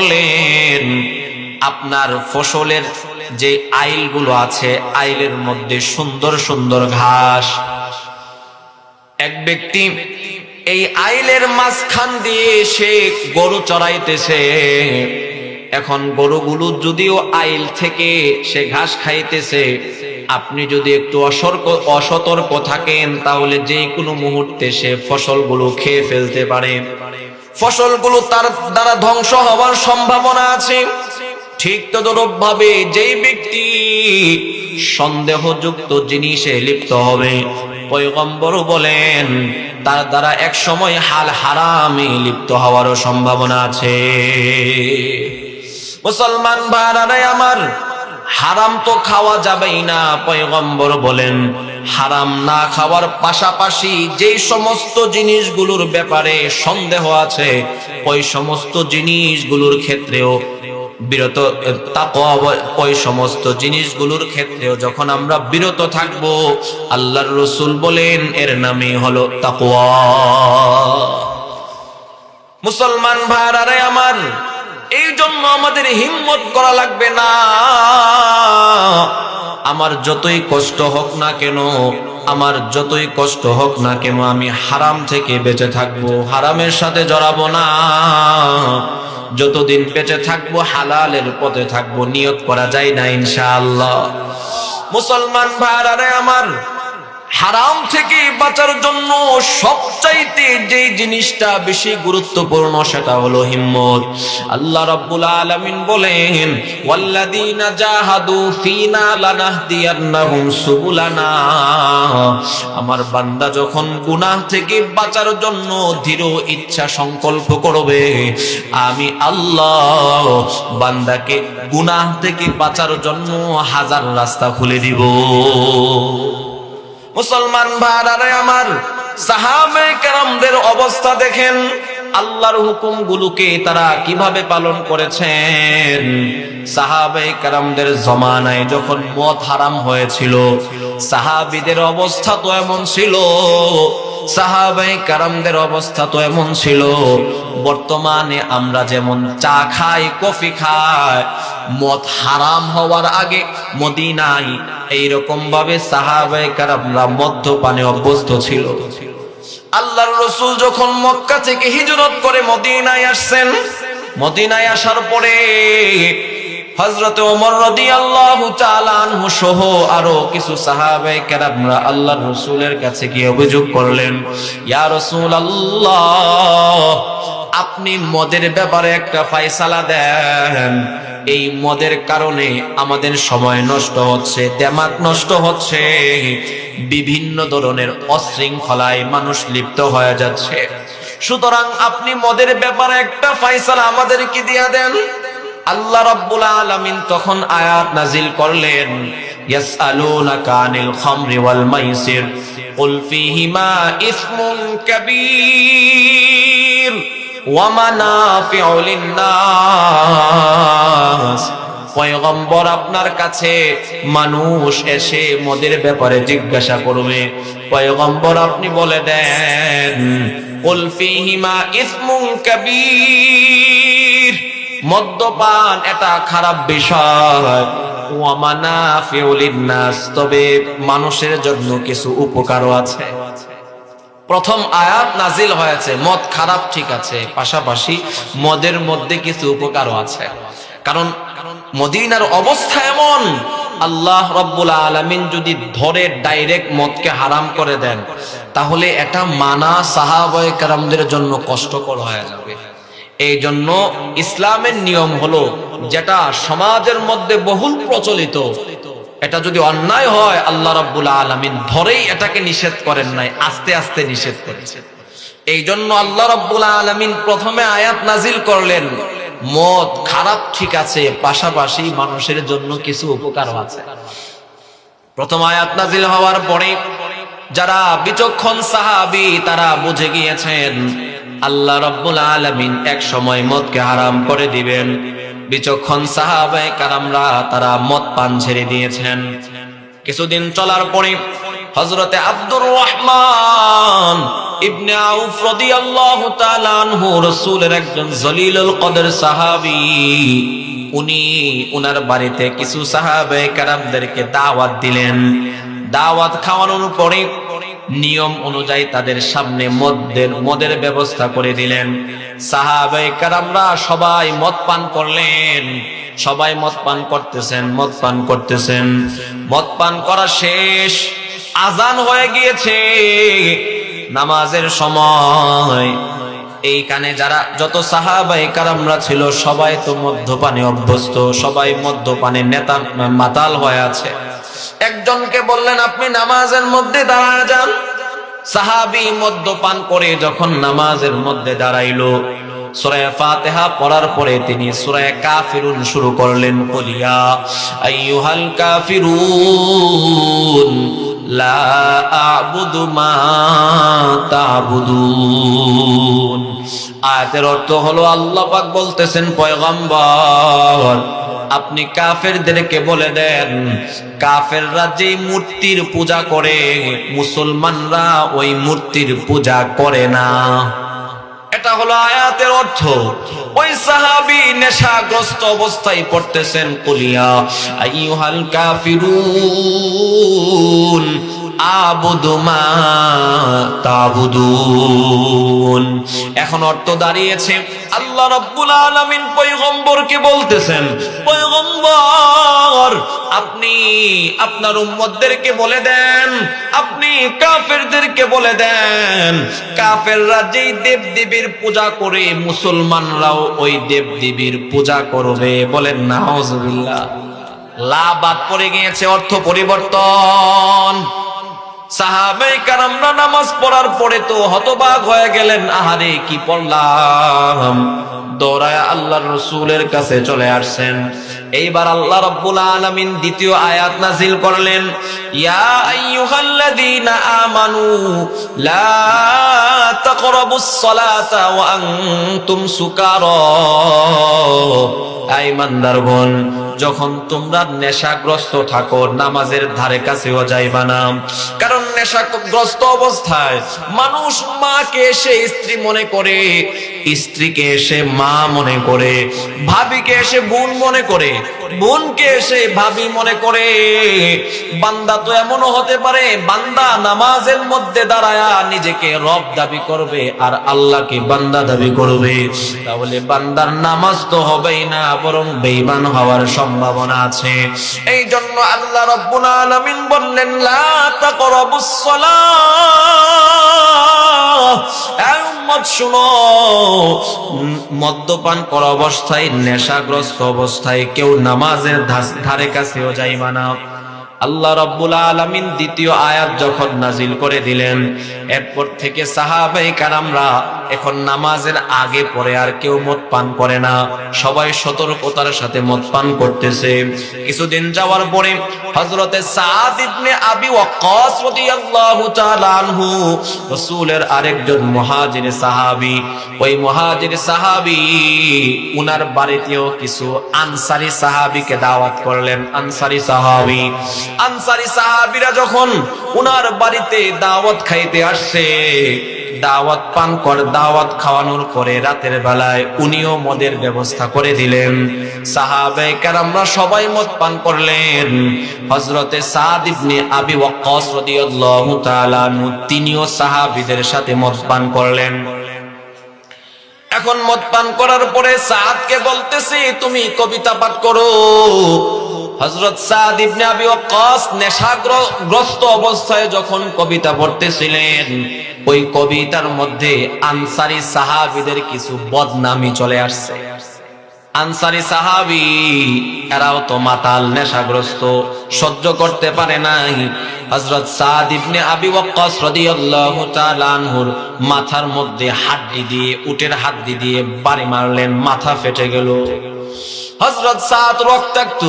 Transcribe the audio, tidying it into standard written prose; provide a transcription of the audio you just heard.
করলেন আপনার ফসলের যে আইলগুলো আছে, আইলের মধ্যে সুন্দর সুন্দর ঘাস। এক ব্যক্তি এই আইলের মাঝখান দিয়ে সে গরু চড়াইতেছে। এখন গরুগুলো যদিও আইল থেকে সে ঘাস খাইতেছে, আপনি যদি একটু অসতর্ক থাকেন তাহলে যে কোনো মুহূর্তে সে ফসলগুলো খেয়ে ফেলতে পারে, ফসলগুলো তার দ্বারা ধ্বংস হওয়ার সম্ভাবনা আছে। ঠিক তদরূপভাবে যেই ব্যক্তি সন্দেহযুক্ত জিনিসে লিপ্ত হবে, পয়গম্বর বলেন তার দ্বারা এক সময় হাল হারামে লিপ্ত হওয়ারও সম্ভাবনা আছে। মুসলমান ভাইরা আমার, হারাম তো খাওয়া যাবেই না। পয়গম্বর বলেন হারাম না খাওয়ার পাশাপাশি যেই সমস্ত জিনিসগুলোর ব্যাপারে সন্দেহ আছে, ওই সমস্ত জিনিসগুলোর ক্ষেত্রেও বিরত তাকওয়া, ওই সমস্ত জিনিসগুলোর ক্ষেত্রেও যখন আমরা বিরত থাকব, আল্লাহর রাসূল বলেন এর নামই হলো তাকওয়া। মুসলমান ভাইরা আমার, এই জন্য আমাদের হিম্মত করা লাগবে না। আমার যতই কষ্ট হোক না কেন, আমার যতই কষ্ট হোক না কেন, আমি হারাম থেকে বেঁচে থাকবো, হারামের সাথে জড়াবো না। যতদিন বেঁচে থাকবো হালালের পথে থাকবো, নিয়ত করা যায় না ইনশাআল্লাহ। মুসলমান ভাইরা আমার, হারাম থেকে বাঁচার জন্য সবচাইতে যে জিনিসটা বেশি গুরুত্বপূর্ণ সেটা হলো হিম্মত। আল্লাহ রাব্বুল আলামিন বলেন ওয়াল্লাযীনা জাহাদু ফীনা লানাহদিয়ান্নাহুম সুবুলানা। আমার বান্দা যখন গুনাহ থেকে বাঁচার জন্য দৃঢ় ইচ্ছা সংকল্প করবে, আমি আল্লাহ বান্দাকে গুনাহ থেকে বাঁচার জন্য হাজার রাস্তা খুলে দিব। মুসলমান ভাইরা আমার, সাহাবায়ে কেরামদের অবস্থা দেখেন, আল্লাহর হুকুমগুলোকে তারা কিভাবে পালন করেছেন। সাহাবায়ে কেরামদের জমানায় যখন মদ হারাম হয়েছিল, সাহাবীদের অবস্থা তো এমন ছিল, সাহাবায়ে কেরামদের অবস্থা তো এমন ছিল, বর্তমানে আমরা যেমন চা খাই, কফি খাই, মদ হারাম হওয়ার আগে মদিনায় এইরকম ভাবে সাহাবায়ে কেরামরা মদ্যপানে অভ্যস্ত ছিল। আল্লাহর রাসূল যখন মক্কা থেকে হিজরত করে মদিনায় আসছেন, মদিনায় আসার পরে হযরত ওমর রাদিয়াল্লাহু তাআলা আনহু সহ আরো কিছু সাহাবায়ে কেরামরা আল্লাহর রাসূলের কাছে গিয়ে অভিযোগ করলেন, ইয়া রাসূলুল্লাহ, আপনি মদের ব্যাপারে একটা ফয়সালা দেন। এই মদের কারণে আমাদের সময় নষ্ট হচ্ছে, দিমাগ নষ্ট হচ্ছে, বিভিন্ন ধরনের অশৃঙ্খলায় মানুষ লিপ্ত হয়ে যাচ্ছে। সুতরাং আপনি মদের ব্যাপারে একটা ফয়সালা আমাদেরকে দিয়ে দেন। আল্লাহ রাব্বুল আলামিন তখন আয়াত নাজিল করলেন, ইয়াসআলুনাকা আনিল খামরি ওয়াল মাইসির কুল ফীহিমা ইসমুন কাবীর ওয়া মানাফিউ লিন-নাস। পয়গম্বর, আপনার কাছে মানুষ এসে মদের ব্যাপারে জিজ্ঞাসা করবে, পয়গম্বর আপনি বলে দেন কুল ফীহিমা ইসমুন কাবীর, মদ্যপান এটা খারাপ বিষয়, ওয়া মানাফিউ লিন-নাস, তবে মানুষের জন্য কিছু উপকারও আছে। প্রথম আয়াত নাজিল হয়েছে মদ খারাপ, ঠিক আছে, পাশাপাশি মদের মধ্যে কিছু উপকারও আছে। কারণ মদিনার অবস্থা এমন, আল্লাহ রাব্বুল আলামিন যদি ধরে ডাইরেক্ট মদকে হারাম করে দেন, তাহলে এটা মানা সাহাবায়ে কেরামদের জন্য কষ্টকর হয়ে যাবে। এই জন্য ইসলামের নিয়ম হলো, যেটা সমাজের মধ্যে বহুল প্রচলিত, এটা যদি অন্যায় হয় আল্লাহ রাব্বুল আলামিন ধরেই এটাকে নিষেধ করেন নাই, আস্তে আস্তে নিষেধ করেছেন। এই জন্য আল্লাহ রাব্বুল আলামিন প্রথমে আয়াত নাজিল করলেন মদ খারাপ, ঠিক আছে, পাশাপাশি মানুষের জন্য কিছু উপকারও আছে। প্রথম আয়াত নাজিল হওয়ার পরে যারা বিচক্ষণ সাহাবী তারা বুঝে গিয়েছেন আল্লাহ রাব্বুল আলামিন এক সময় মদকে হারাম করে দিবেন। বিচক্ষণ সাহাবায়ে কেরামরা তারা মদ পান ছেড়ে দিয়েছেন। কিছুদিন চলার পরে হযরতে আব্দুর রহমান ইবনে আউফ রাদিয়াল্লাহু তাআলা আনহু রাসূলের একজন জলিলুল কদর সাহাবী। উনি উনার বাড়িতে কিছু সাহাবায়ে কেরামদেরকে দাওয়াত দিলেন। দাওয়াত খাওয়ানোর পরে নিয়ম অনুযায়ী তাদের সামনে মদের ব্যবস্থা করে দিলেন। সাহাবায়ে কেরামরা সবাই মদ পান করলেন। সবাই মদ পান করতেছেন। মদ পান করা শেষ, আজান হয়ে গিয়েছে, নামাজের সময়। এইখানে যারা যত সাহাবায়ে কেরামরা ছিল সবাই তো মদ্যপানে অভ্যস্ত, সবাই মদ্যপানে নেতা মাতাল হয়ে আছে। একজনকে বললেন আপনি নামাজের মধ্যে দাঁড়ায় যান। সাহাবী মদ্যপান করে যখন নামাজের মধ্যে দাঁড়াইলো, সূরা ফাতিহা পড়ার পরে তিনি সূরা কাফিরুন শুরু করলেন। কুলিয়া আইয়ুহাল কাফিরুন লা আ'বুদু মা তা'বুদুন। আয়াতের অর্থ হলো আল্লাহ পাক বলতেছেন, পয়গম্বর আপনি কাফেরদেরকে বলে দেন, কাফেররা যে মূর্তির পূজা করে মুসলমানরা ওই মূর্তির পূজা করে না। এটা হলো আয়াতের অর্থ। ওই সাহাবী নেশাগ্রস্ত অবস্থায় পড়তেছেন, কুলিয়া আইয়ুহাল কাফিরুন আ'বুদু মা তা'বুদুন। এখন অর্থ দাঁড়িয়েছে, আল্লাহ রাব্বুল আলামিন পয়গম্বরকে বলতেছেন, পয়গম্বর আপনি আপনার উম্মতদেরকে বলে দেন, আপনি কাফেরদেরকে বলে দেন, কাফেররা যেই দেবদেবীর পূজা করে মুসলমানরাও ওই দেবদেবীর পূজা করবে। বলেন নাউজুবিল্লাহ। লাবাদ পড়ে গিয়েছে, অর্থ পরিবর্তন। সাহাবায়ে কেরামরা নামাজ পড়ার পরে তো হতবাক হয়ে গেলেন, আহারে কি পড়লাম। দৌড়ায় আল্লাহর রাসূলের কাছে চলে আসছেন। এইবার আল্লাহ রাব্বুল আলামিন দ্বিতীয় আয়াত নাযিল করলেন, ইয়া আইয়ুহাল্লাযীনা আমানু লা তাকরাবুস সালাতা ওয়া আনতুম সুকারা। আই ইমানদারগণ, যখন তোমরা নেশাগ্রস্ত থাকো নামাজের ধারে কাছেও যাইবা না। কারণ নেশাগ্রস্ত অবস্থায় মানুষ মাকে এসে স্ত্রী মনে করে, স্ত্রীকে এসে মা মনে করে, ভাবিকে এসে বোন মনে করে, বোনকে এসে ভাবি মনে করে। বান্দা তো এমনও হতে পারে, বান্দা নামাজের মধ্যে দাঁড়ায়া নিজেকে রব দাবি করবে আর আল্লাহকে বান্দা দাবি করবে। তাহলে বান্দার নামাজ তো হবেই না, বরং বেঈমান হওয়ার সম্ভাবনা আছে। এই জন্য আল্লাহ রাব্বুল আলামিন বললেন, লা তাকরাবুস সালাহ। এই উম্মত শুনো, মদ্যপান করা অবস্থায়, নেশাগ্রস্ত অবস্থায় কেউ নামাজের ধারে কাছেও যাইবা না। আল্লাহ রাব্বুল আলামিন দ্বিতীয় আয়াত যখন নাজিল করে দিলেন, এরপর থেকে সাহাবায়ে কেরামরা এখন নামাজের আগে পরে আর কেউ মদ পান করে না। সবাই সতর্কতার সাথে মদ পান করতেছে। কিছুদিন যাওয়ার পরে হযরতে সাদ ইবনে আবি ওয়াক্কাস রাদিয়াল্লাহু তাআলা আনহু, রাসূলের আরেকজন মুহাজির সাহাবী, ওই মুহাজির সাহাবী উনার বাড়িতেও কিছু আনসারী সাহাবীকে দাওয়াত করলেন। আনসারী সাহাবীরা যখন উনার বাড়িতে দাওয়াত খাইতে আসছে, দাওয়াত খাওয়ানোর পরে রাতের বেলায় উনিও মদের ব্যবস্থা করে দিলেন। সাহাবায়ে কেরামরা সবাই মদ পান করলেন। হযরতে সাদ ইবনে আবি ওয়াক্কাস রাদিয়াল্লাহু তাআলা আনহু তিনিও সাহাবীদের সাথে মদ পান করলেন। এখন মদ পান করার পরে সাদকে বলতেছে, তুমি কবিতা পাঠ করো। হযরত সাদ ইবনে আবি ওয়াক্কাস নেশাগ্রস্ত অবস্থায় যখন কবিতা পড়তেছিলেন, ওই কবিতার মধ্যে আনসারী সাহাবীদের কিছু বদনামি চলে আসছে। আনসারী সাহাবী এরাও তো মাতাল, নেশাগ্রস্ত, সহ্য করতে পারে নাই। হযরত সাদ ইবনে আবি ওয়াক্কাস রাদিয়াল্লাহু তাআলা আনহুর মাথার মধ্যে হাড্ডি দিয়ে, উটের হাড্ডি দিয়ে বাড়ি মারলেন, মাথা ফেটে গেল। হযরত সাদ রক্তাক্ত।